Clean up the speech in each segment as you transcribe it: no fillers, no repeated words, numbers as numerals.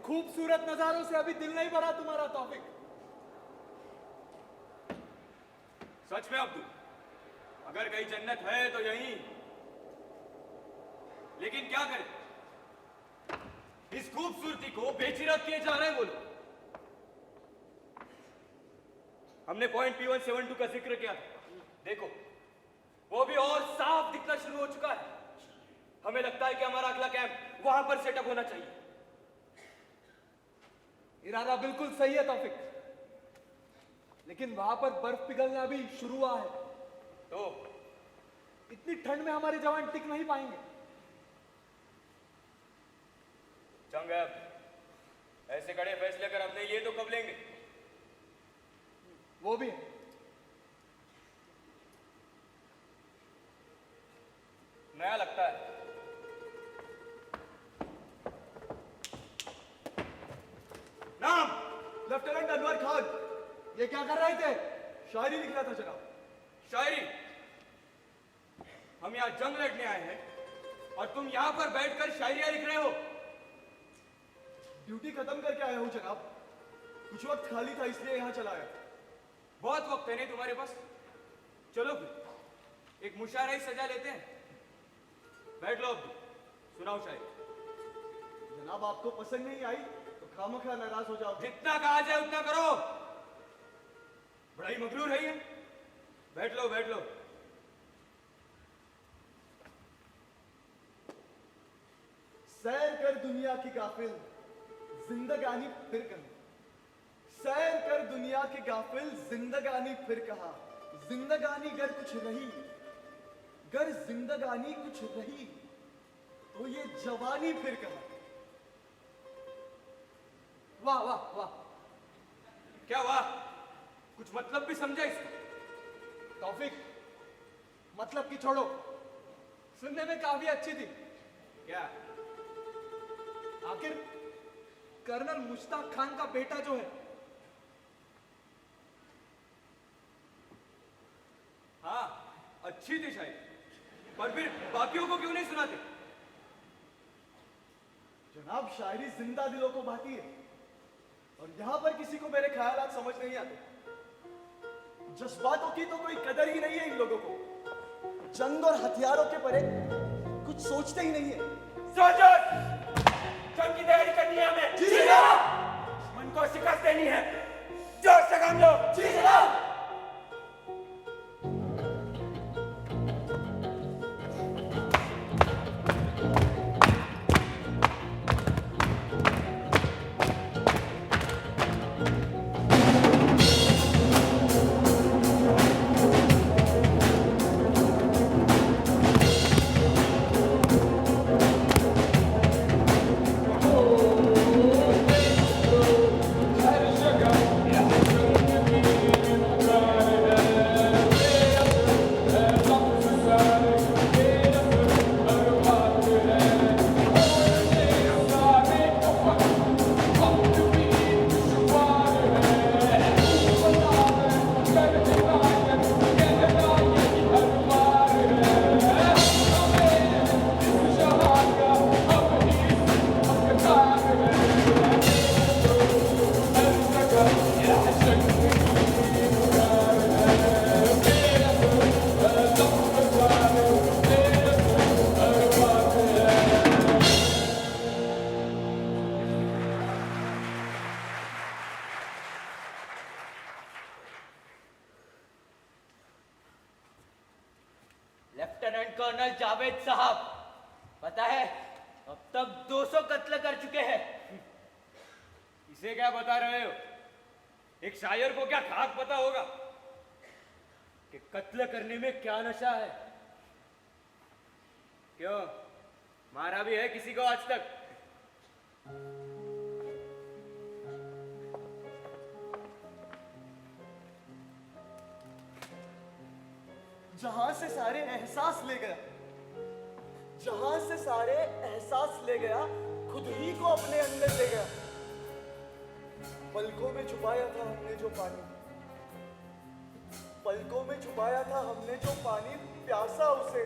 खूबसूरत नजारों से अभी दिल नहीं भरा तुम्हारा तौफीक? सच में अब्दू, अगर कहीं जन्नत है तो यहीं। लेकिन क्या करें, इस खूबसूरती को बेचिराग किए जा रहे हैं वो लोग। हमने पॉइंट P172 का जिक्र किया था, देखो वो भी और साफ दिखना शुरू हो चुका है। हमें लगता है कि हमारा अगला कैंप वहां पर सेटअप होना चाहिए। इरादा बिल्कुल सही है तौफीक, लेकिन वहां पर बर्फ पिघलना भी शुरू हुआ है, तो इतनी ठंड में हमारे जवान टिक नहीं पाएंगे। जंग है, ऐसे कड़े फैसले अगर हमने लिए तो कब लेंगे? वो भी है। नया लगता है। नाम लेफ्टिनेंट अनवर खान। ये क्या कर रहे थे? शायरी लिख रहा था जनाब। शायरी? हम यहां जंग लड़ने आए हैं और तुम यहां पर बैठकर शायरियां लिख रहे हो? ड्यूटी खत्म करके आया हूं जनाब, कुछ वक्त खाली था इसलिए यहां चला आया। बहुत वक्त है नहीं तुम्हारे पास, चलो फिर एक मुशायरा सजा लेते हैं। बैठ लो अब्दू, सुनाओ शायरी। जनाब आपको पसंद नहीं आई तो खामखा नाराज हो जाओ। जितना कहा जाए उतना करो, बड़ा ही मगरूर है ये। बैठ लो बैठ लो। सैर कर दुनिया की गाफिल, जिंदगानी फिर कहा। सैर कर दुनिया की गाफिल, जिंदगानी फिर कहा। जिंदगानी गर कुछ रही, गर जिंदगानी कुछ रही तो ये जवानी फिर कहा। वाह वाह वाह। क्या वाह, कुछ मतलब भी समझा इसको? तौफीक, मतलब की छोड़ो, सुनने में काफी अच्छी थी। क्या? आखिर कर्नल मुश्ताक खान का बेटा जो है। हाँ, अच्छी थी शायद, पर फिर बाकियों को क्यों नहीं सुनाते? जनाब शायरी जिंदा दिलों को भाती है और यहां पर किसी को मेरे ख्यालात समझ नहीं आते। जज्बातों की तो कोई कदर ही नहीं है इन लोगों को। जंग और हथियारों के परे कुछ सोचते ही नहीं है। सोचो, जंग की तैयारी करनी है हमें। जी जनाब। मन को शिकस्त देनी है, जोर से काम लो। जी जनाब। लेफ्टिनेंट कर्नल जावेद साहब, पता है अब तक 200 कत्ल कर चुके हैं। इसे क्या बता रहे हो? एक शायर को क्या खाक पता होगा कि कत्ल करने में क्या नशा है? क्यों, मारा भी है किसी को आज तक? जहां से सारे एहसास ले गया, जहां से सारे एहसास ले गया, खुद ही को अपने अंदर ले गया। पलकों में छुपाया था हमने जो पानी, पलकों में छुपाया था हमने जो पानी, प्यासा उसे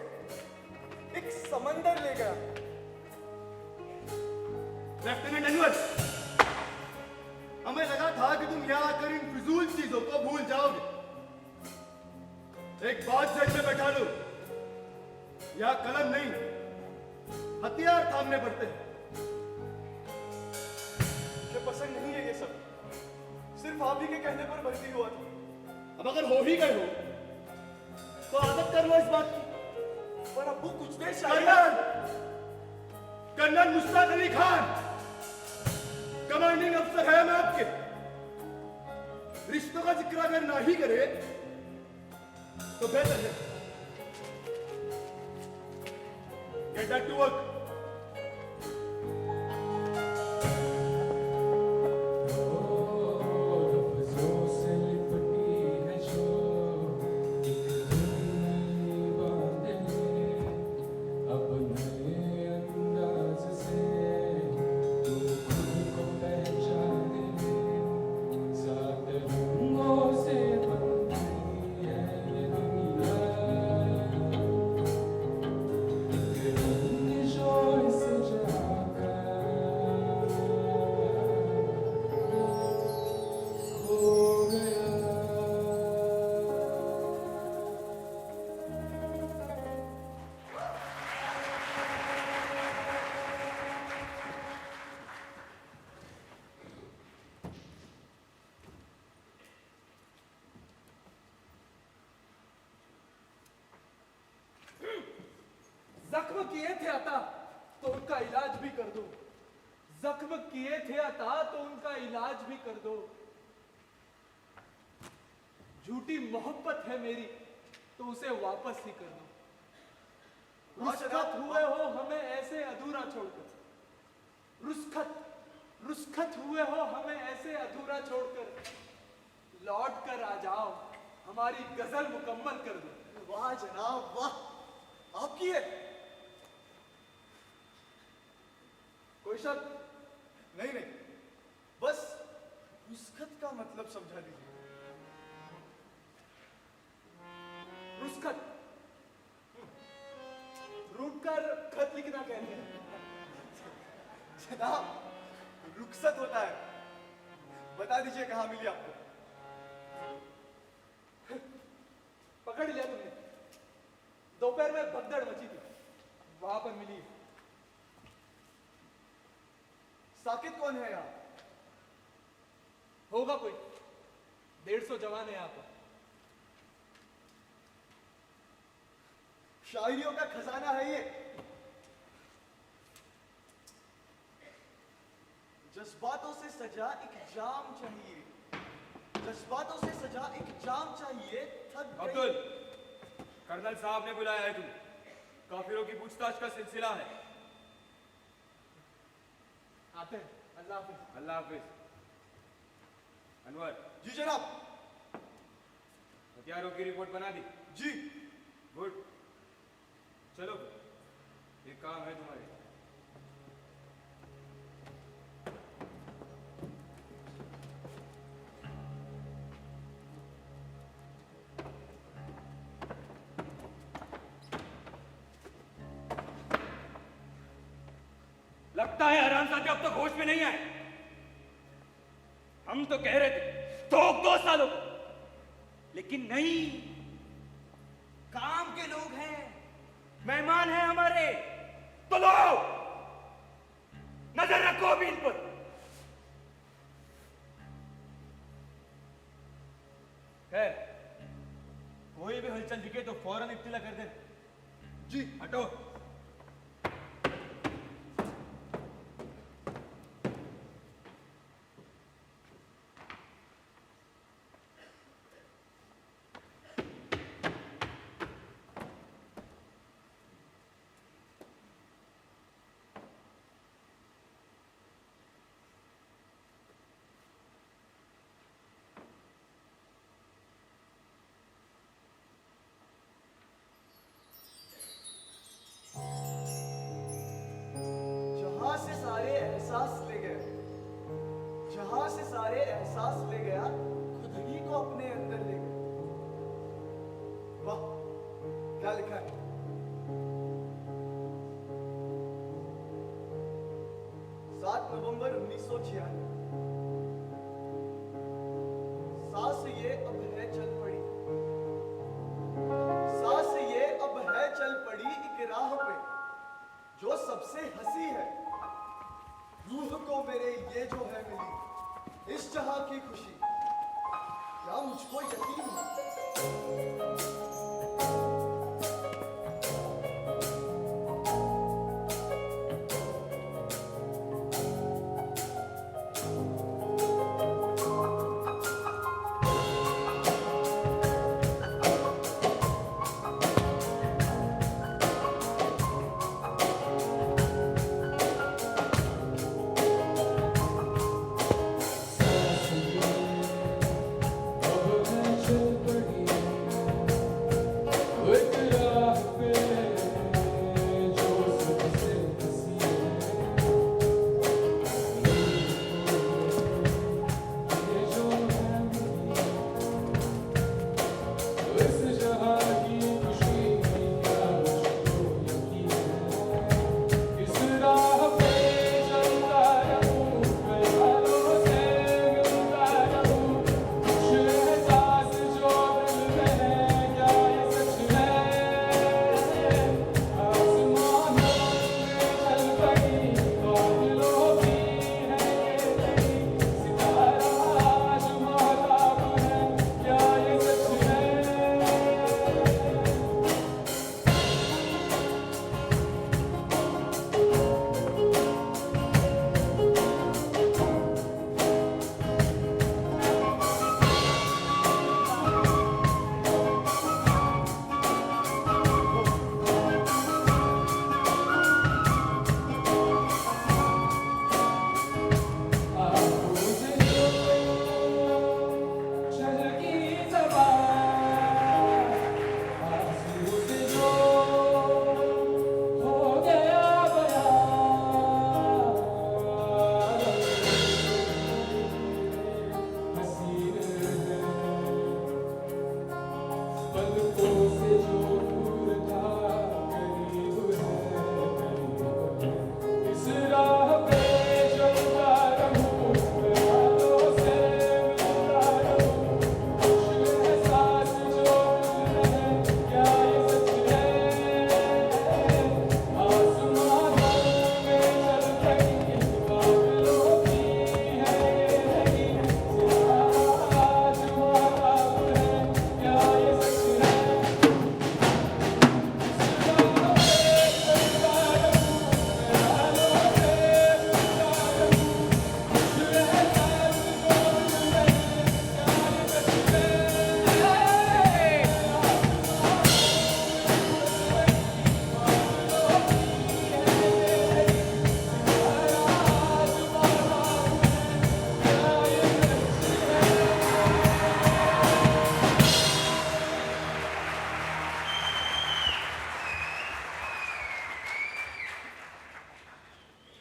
एक समंदर ले गया। लेफ्टिनेंट अनवर, हमें लगा था कि तुम यहाँ आकर इन फिजूल चीजों को भूल जाओगे। एक बात जेब में बैठा लो, यहाँ कलम नहीं हथियार थामने पड़ते हैं। मुझे पसंद नहीं है ये सब, सिर्फ आप ही के कहने पर भर्ती हुआ था। अब अगर हो ही गए हो तो आदत कर लो इस बात की। पर अब्बू कुछ देर colonel colonel Mushtaq Ali Khan commanding अफसर है मैं आपके। रिश्तों का जिक्र अगर ना ही करे तो बेहतर है। Get back to work. जख्म किए थे अता तो उनका इलाज भी कर दो। जख्म किए थे अता तो उनका इलाज भी कर दो। झूठी मोहब्बत है मेरी तो उसे वापस ही कर दो। रुस्खत हुए हो हमें ऐसे अधूरा छोड़कर। रुस्खत हुए हो हमें ऐसे अधूरा छोड़कर। लौट कर आ जाओ, हमारी गजल मुकम्मल कर दो। वाह जनाब वाह, आपकी है। कोई शक नहीं नहीं, बस रुस्खत का मतलब समझा दीजिए। रुस्खत रुक कर खत लिखना कहते हैं। जनाब रुखसत होता है। बता दीजिए कहाँ मिली आपको। पकड़ लिया तुमने। दोपहर में भगदड़ मची थी, वहां पर मिली। साकिब कौन है यहाँ? होगा कोई 150 जवान है यहाँ पर। शायरियों का खजाना है ये। जज्बातों से सजा एक जाम चाहिए, जज्बातों से सजा एक जाम चाहिए। थक गई। अब्दुल, कर्नल साहब ने बुलाया है तुम्हें। काफिरों की पूछताछ का सिलसिला है। आते हैं। अल्लाह हाफिज। अल्लाह हाफिज। अनवर, जी जनाब। हथियारों की रिपोर्ट बना दी? जी। गुड, चलो एक काम है तुम्हारे। लगता है हरामजादे अब तक होश में नहीं आए। हम तो कह रहे थे ठोक 2 सालों को, लेकिन नहीं। काम के लोग हैं, मेहमान हैं हमारे, तो लो नजर रखो अभी इन पर। खैर, कोई भी हलचल दिखे तो फौरन इत्तिला कर देना। जी। हटो। एहसास ले गया, जहां से सारे एहसास ले गया, खुद ही को अपने अंदर ले गया। वाह, क्या लिखा है? सात नवंबर 1996। ये अब है चल पड़ी, सांस ये अब है चल पड़ी एक राह पे जो सबसे हंसी है। रूह को मेरे ये जो है मिली इस जहां की खुशी, क्या मुझको यकीन है?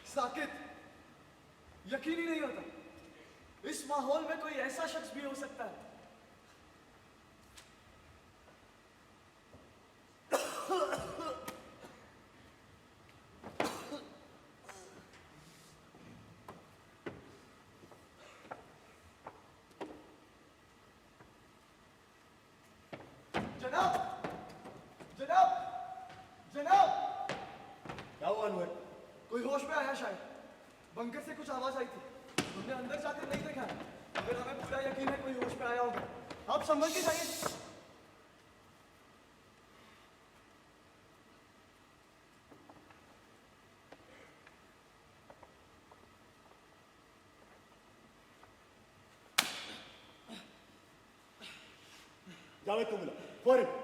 साकित, यकीन ही नहीं होता इस माहौल में कोई ऐसा शख्स भी हो सकता है। जनाब, जनाब, जनाब, क्या हुआ अनवर? कोई होश में आया शायद। बंकर से कुछ आवाज आई थी, हमने अंदर जाकर नहीं देखा है, मगर हमें पूरा यकीन है कोई होश में आया होगा। आप संभल के जाइए। जावेद को बुला फौरन।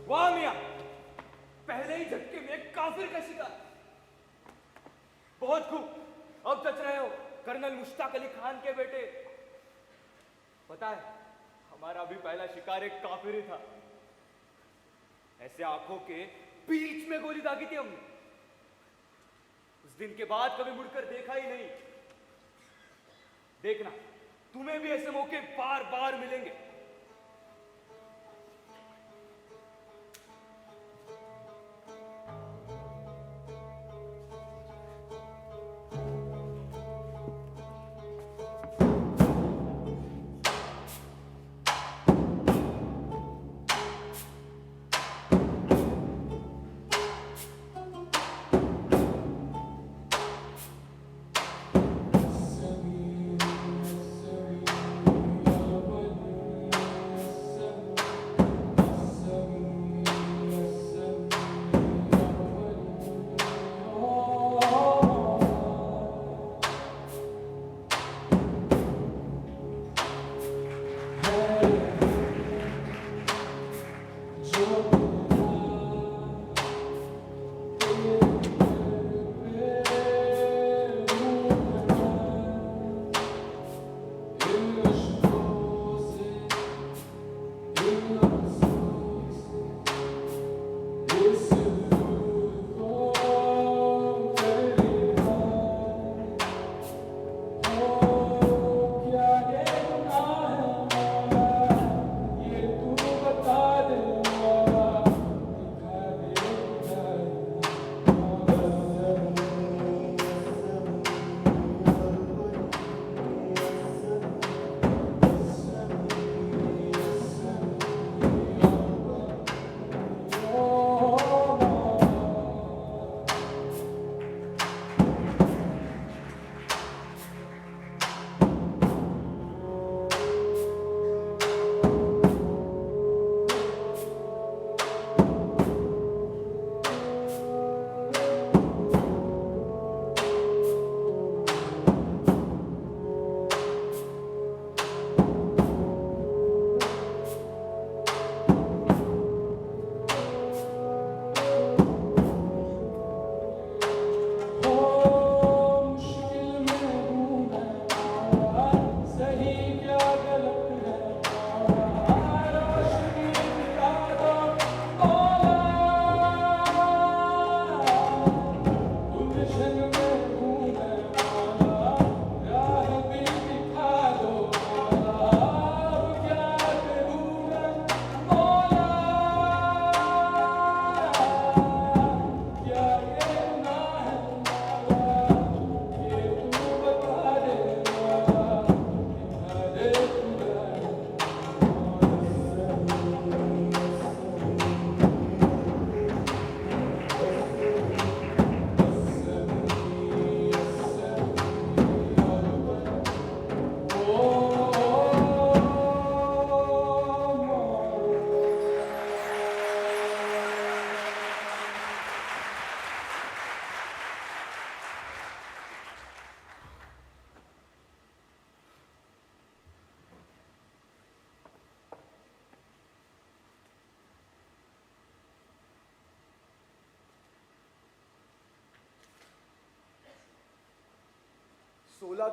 वाह मियां, पहले ही झटके में काफिर का शिकार। बहुत खूब, अब सच रहे हो कर्नल मुश्ताक अली खान के बेटे। पता है, हमारा भी पहला शिकार एक काफिर ही था। ऐसे आंखों के बीच में गोली दागी थी हमने। उस दिन के बाद कभी मुड़कर देखा ही नहीं। देखना, तुम्हें भी ऐसे मौके बार बार मिलेंगे।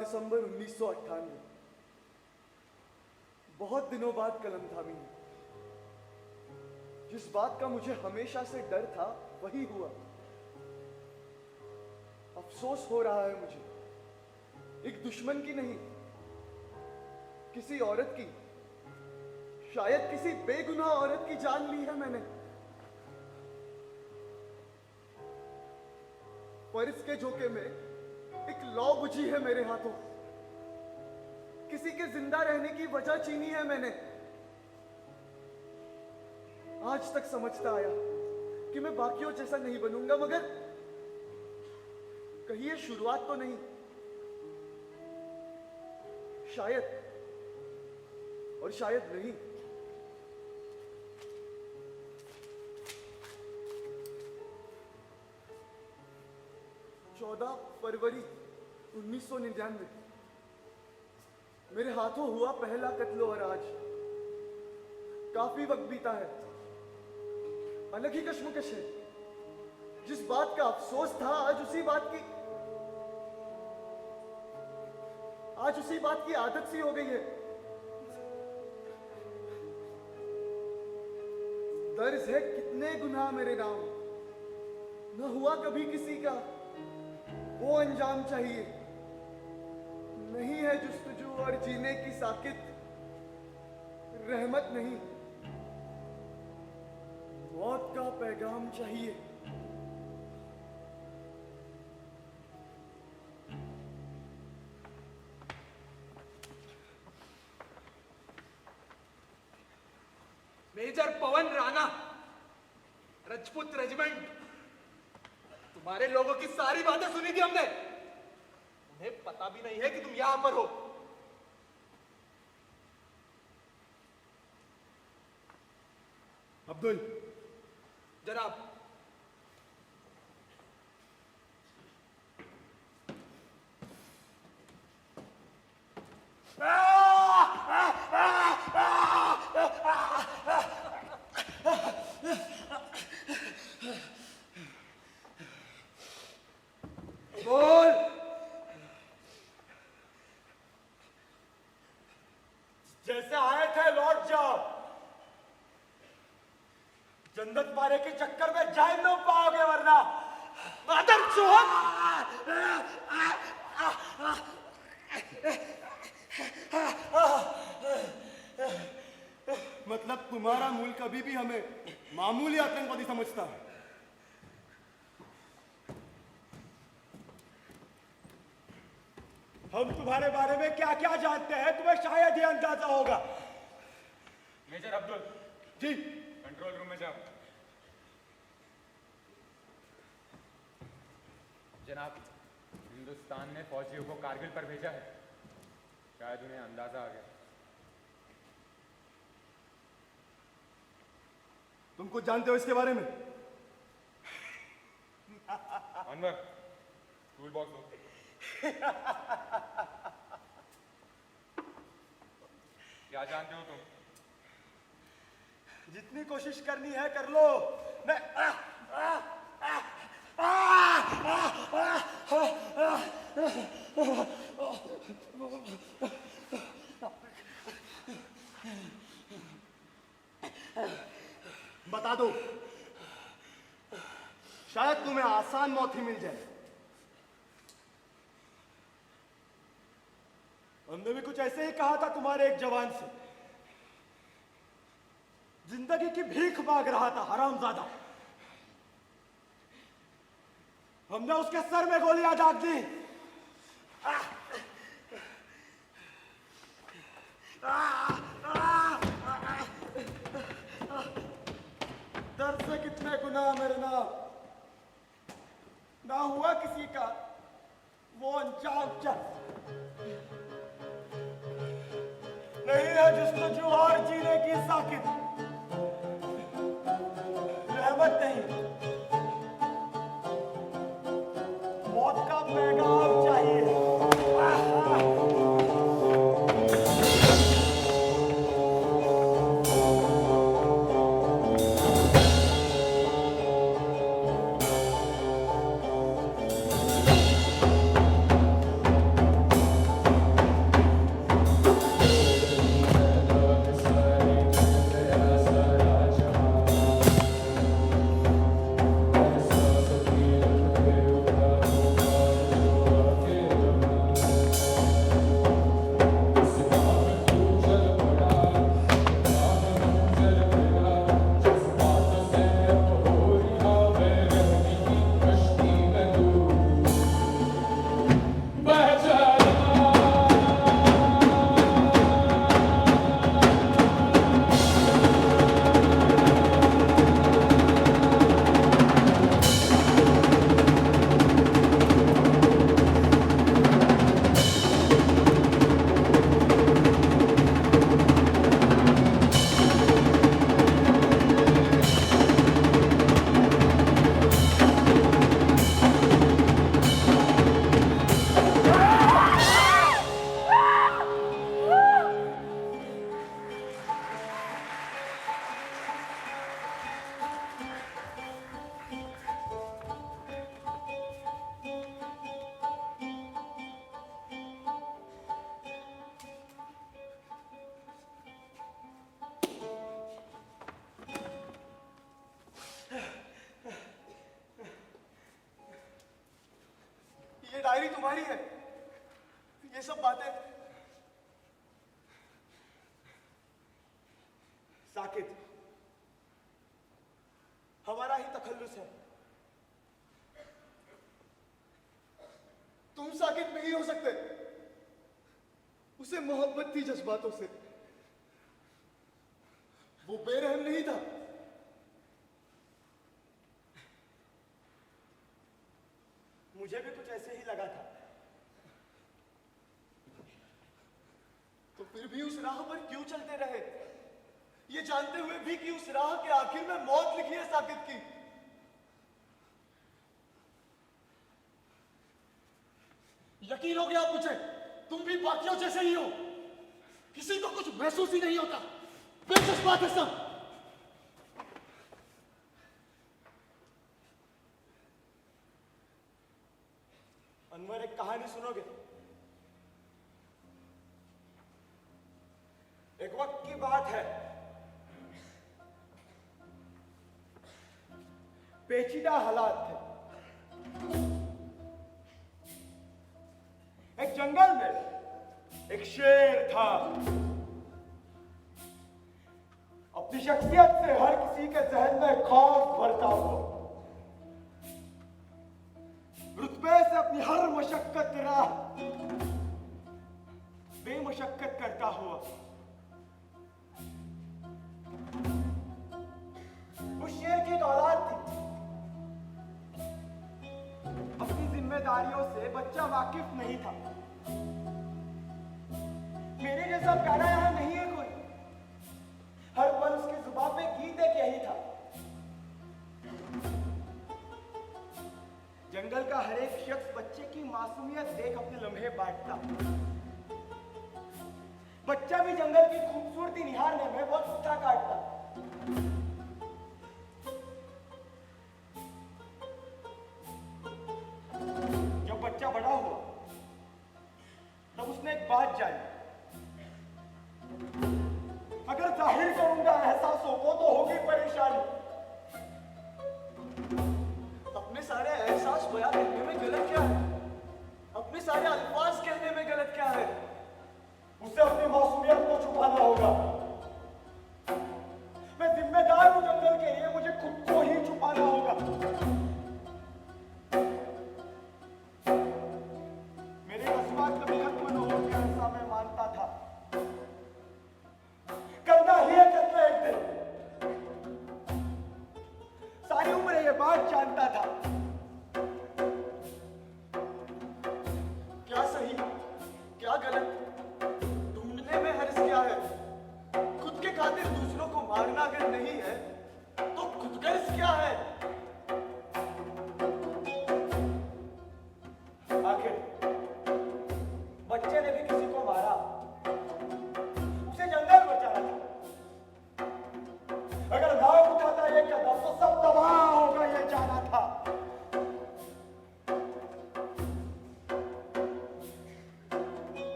दिसंबर 1998, बहुत दिनों बाद कलम थामी है। जिस बात का मुझे हमेशा से डर था वही हुआ। अफसोस हो रहा है मुझे, एक दुश्मन की नहीं, किसी औरत की, शायद किसी बेगुनाह औरत की जान ली है मैंने। पर इसके झोंके में एक लौ बुझी है मेरे हाथों। किसी के जिंदा रहने की वजह चीनी है मैंने। आज तक समझता आया कि मैं बाकियों जैसा नहीं बनूंगा, मगर कहीं ये शुरुआत तो नहीं। शायद और शायद नहीं। फरवरी 1999 मेरे हाथों हुआ पहला कत्ल। और आज काफी वक्त बीता है, अलग ही कश्मकश है। जिस बात का अफसोस था आज उसी बात की आदत सी हो गई है। दर्ज है कितने गुनाह मेरे नाम, न हुआ कभी किसी का वो अंजाम चाहिए। नहीं है जुस्तजू और जीने की साकित, रहमत नहीं मौत का पैगाम चाहिए। Major Pawan Rana, Rajput regiment. तुम्हारे लोगों की सारी बातें सुनी थी हमने। उन्हें पता भी नहीं है कि तुम यहां पर हो। अब्दुल, जनाब, बोल। जैसे आए थे लौट जाओ। जन्नत मारे के चक्कर में जा ही नहीं पाओगे, वरना आदम मतलब तुम्हारा मुल्क अभी भी हमें मामूली आतंकवादी समझता है। हम तुम्हारे बारे में क्या क्या जानते हैं, तुम्हें शायद ही अंदाजा होगा। मेजर अब्दुल जी। कंट्रोल रूम में जाओ। जनाब, हिंदुस्तान ने फौजियों को कारगिल पर भेजा है। शायद उन्हें अंदाजा आ गया। तुम कुछ जानते हो इसके बारे में? अनवर, टूल बॉक्स दो। क्या जानते हो तुम? जितनी कोशिश करनी है कर लो। मैं बता दो, शायद तुम्हें आसान मौत ही मिल जाए। हमने भी कुछ ऐसे ही कहा था तुम्हारे एक जवान से। जिंदगी की भीख मांग रहा था हरामजादा। हमने उसके सर में गोलियां दाग दी। दर्द से कितने गुनाह मेरे नाम, ना हुआ किसी का वो अंजाम नहीं है जुस्तजू और जीने की साकित, रहमत नहीं मौत का पैगाम चाहिए। तुम्हारी है। ये सब बातें साकिब, हमारा ही तखल्लुस है। तुम साकिब नहीं हो सकते। उसे मोहब्बत थी जज्बातों से, वो बेरहम नहीं था। मुझे भी कुछ ऐसे ही लगा था। तो फिर भी उस राह पर क्यों चलते रहे, ये जानते हुए भी कि उस राह के आखिर में मौत लिखी है साकिब की। यकीन हो गया मुझे, तुम भी बाकियों जैसे ही हो। किसी को कुछ महसूस ही नहीं होता, बेजज्बात है सब। अनवर, एक कहानी सुनोगे? एक वक्त की बात है, पेचीदा हालात थे। एक जंगल में एक शेर था। अपनी शख्सियत से हर किसी के जहन में खौफ भरता हुआ, रुतबे से अपनी हर मशक्कत की राह बेमशक्कत करता हुआ, उस शेर की एक औलाद थी। अपनी जिम्मेदारियों से बच्चा वाकिफ नहीं था। मेरे जैसा प्यारा यहां नहीं है कोई। हर पल उसकी जुबान पे गीत एक यही था। जंगल का हर एक शख्स बच्चे की मासूमियत देख अपने लम्हे बांटता। बच्चा भी जंगल की खूबसूरती निहारने में वक्त था काटता। जब बच्चा बड़ा हुआ तब उसने एक बात जानी, अगर जाहिर करूंगा एहसासों को तो होगी परेशानी। अपने सारे एहसास बयां करने में गलत क्या है, अपने सारे अल्फाज कहने में गलत क्या है। उसे अपनी मासूमियत को छुपाना होगा। मैं जिम्मेदार हूं जंगल के लिए, मुझे खुद को ही छुपाना होगा। मेरे जज्बात कभी खत्म न हो गया, ऐसा मैं मानता था। करना ही है कत्ल एक दिन। सारी उम्र ये बात जानता था। क्या सही क्या गलत ढूंढने में हर्ज क्या है। खुद के खातिर दूसरों को मारना अगर नहीं है तो खुदगर्ज क्या है। आखिर बच्चे ने भी किसी को मारा, उसे जंगल बचाना था। अगर ना उठाता ये कदम तो सब तबाह होगा, ये जाना था।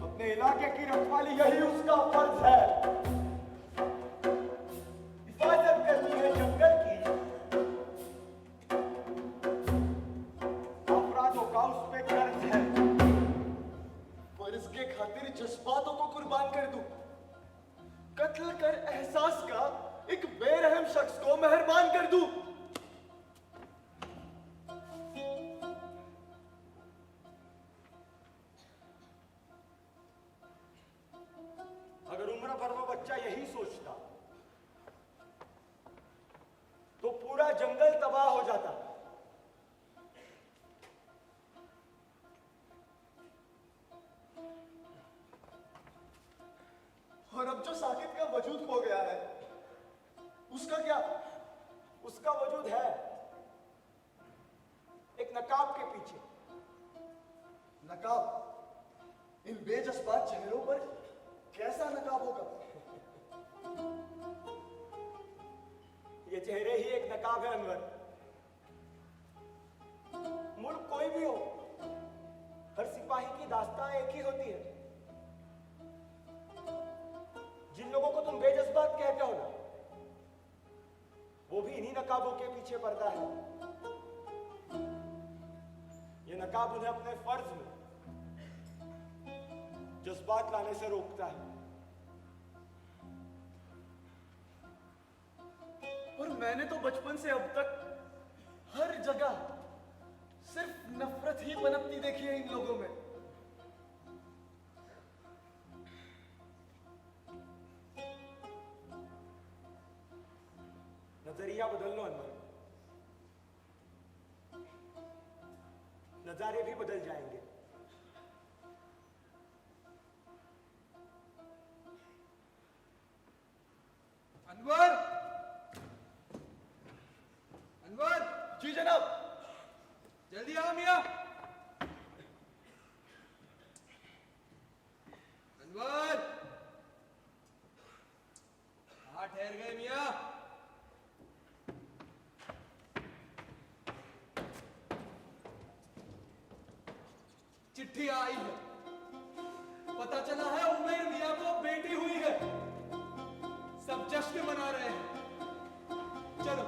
अपने इलाके की रखवाली यही उसका फर्ज है। हिफाजत करनी है जंगल की, अपराधों का उस पे कर्ज है। और इसके खातिर जज्बातों को कुर्बान कर दूं, कत्ल कर एहसास का एक बेरहम शख्स को मेहरबान कर दूं। अगर उम्र भर वो बच्चा यही सोचता तो पूरा जंगल तबाह हो जाता। और अब जो साकिब का वजूद खो गया है उसका क्या। उसका वजूद है एक नकाब के पीछे। नकाब, इन बेजज्बात चेहरों पर कैसा नकाब होगा। ये चेहरे ही एक नकाब है अनवर। मुल्क कोई भी हो, हर सिपाही की दास्तां एक ही होती है। जिन लोगों को तुम बेजज्बात कहते हो ना, वो भी इन्हीं नकाबों के पीछे पड़ता है। ये नकाब उन्हें अपने फर्ज में जज्बात लाने से रोकता है। और मैंने तो बचपन से अब तक हर जगह सिर्फ नफरत ही पनपती देखी है इन लोगों में। नजरिया बदल लो अनवर, नजारे भी बदल जाएंगे। अनवर, अनवर, जी जनाब। जल्दी आओ मियां। अनवर, कहाँ ठहर गए मियां? चिट्ठी आई है, पता चला है उमैर मियां को बेटी हुई है। सब जश्न मना रहे हैं। चलो।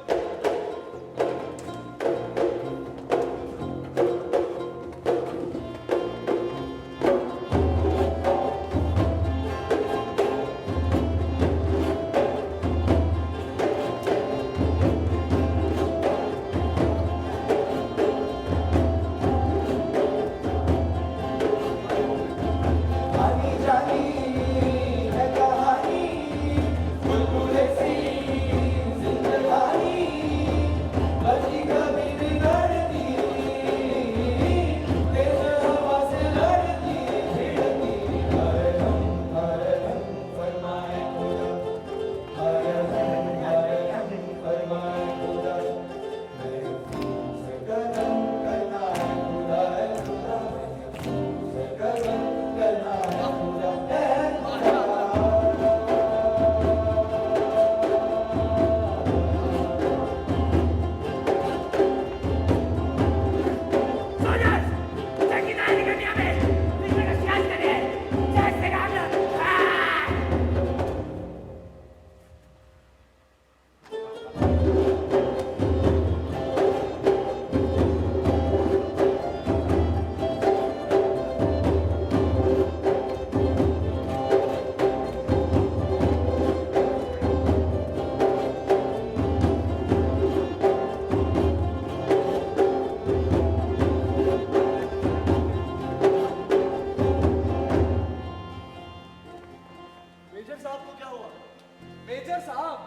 मेजर साहब,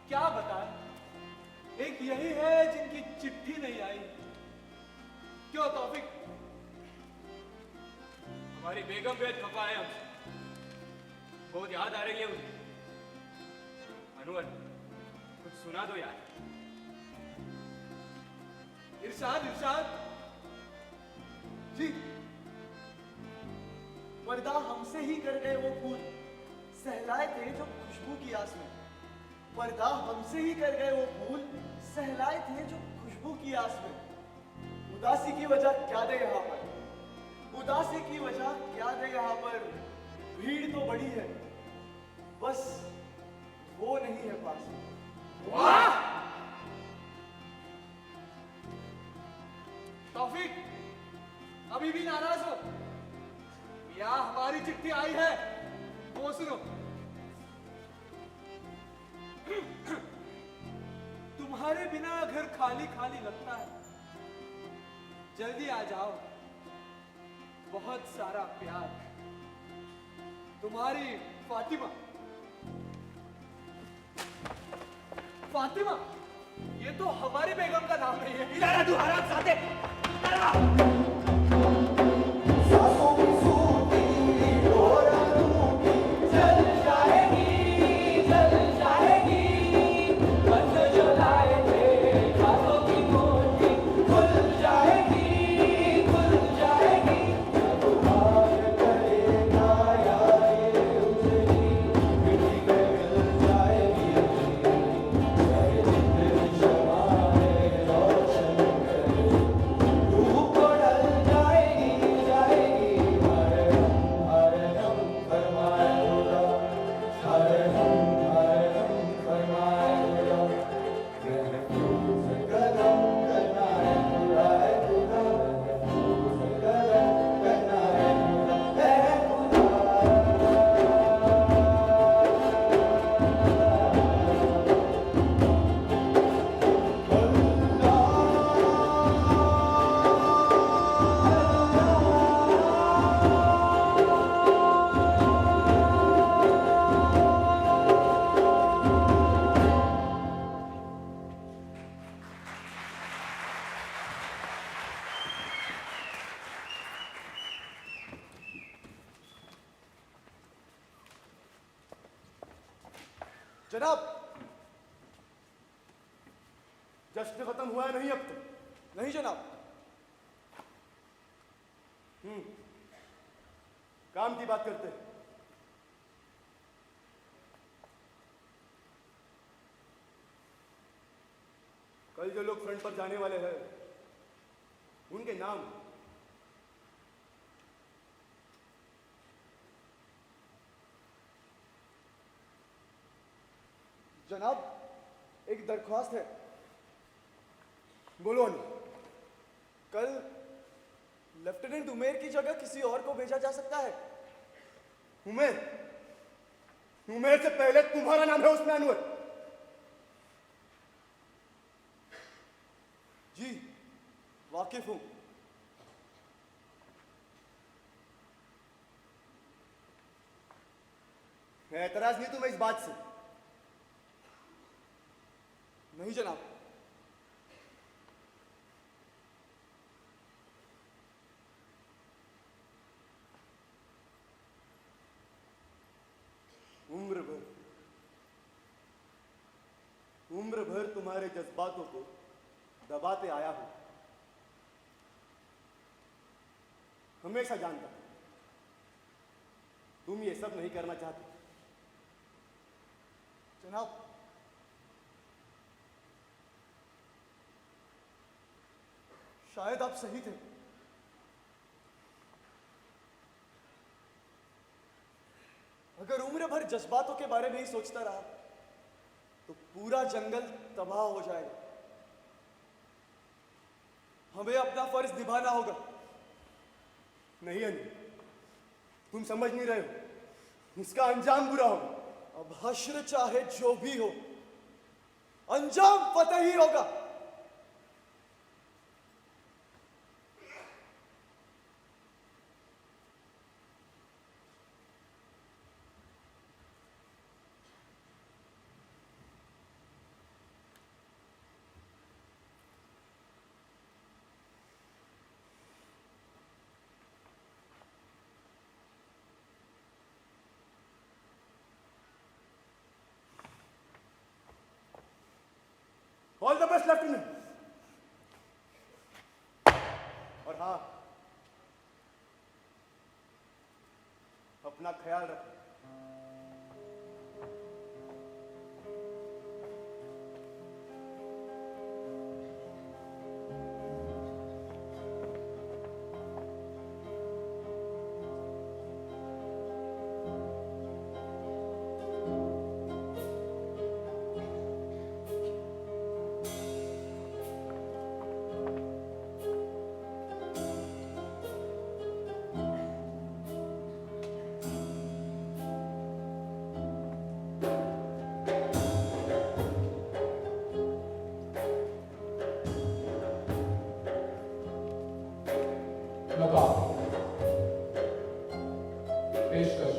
क्या बताएं, एक यही है जिनकी चिट्ठी नहीं आई। क्यों तौफीक? हमारी बेगम बेहद खफा है हमसे, बहुत याद आ रही है उसे। अनवर, कुछ सुना दो यार। इरशाद, इरशाद। जी, पर्दा हमसे ही कर गए वो फूल, सहलाए थे जो खुशबू की आस में। पर्दा हमसे ही कर गए वो फूल, सहलाए थे जो खुशबू की आस में। उदासी की वजह क्या दे यहाँ पर, उदासी की वजह क्या दे यहाँ पर। भीड़ तो बड़ी है, बस वो नहीं है पास में। वाह! तौफीक, अभी भी नाराज हो? या हमारी चिट्ठी आई है, वो सुनो। तुम्हारे बिना घर खाली खाली लगता है, जल्दी आ जाओ, बहुत सारा प्यार। तुम्हारी फातिमा। फातिमा, ये तो हमारी बेगम का नाम नहीं है। इधर आ तू हराम जादे, इधर आ। सांसों की सूती डोरों की चल जाएगी, चल जाएगी। बंद जो लाए थे खासों की मोटी खुल जाएगी, खुल जाएगी। जब हार करेगा यार ये उजली मिट्टी में मिल जाएगी। चाहे जितनी शमाएं रोशन करे, धूप को डल जनाब, जश्न खत्म हुआ है नहीं अब तक? नहीं जनाब। काम की बात करते हैं। कल जो लोग फ्रंट पर जाने वाले हैं उनके नाम। जनाब, एक दरख्वास्त है। बोलो अनु। कल लेफ्टिनेंट उमेर की जगह किसी और को भेजा जा सकता है। उमेर? उमेर से पहले तुम्हारा नाम है उसमें अनवर। जी, वाकिफ हूं। एतराज नहीं तुम्हें इस बात से? नहीं जनाब। उम्र भर तुम्हारे जज्बातों को दबाते आया हूं। हमेशा जानता था तुम ये सब नहीं करना चाहते। जनाब, शायद आप सही थे। अगर उम्र भर जज्बातों के बारे में ही सोचता रहा तो पूरा जंगल तबाह हो जाएगा। हमें अपना फर्ज निभाना होगा। नहीं अनु, तुम समझ नहीं रहे हो। इसका अंजाम बुरा होगा। अब हश्र चाहे जो भी हो, अंजाम फतेह ही होगा। All the best lieutenant. और हाँ, अपना ख्याल रखना। पेशकश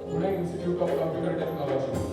Pune institute of computer technology.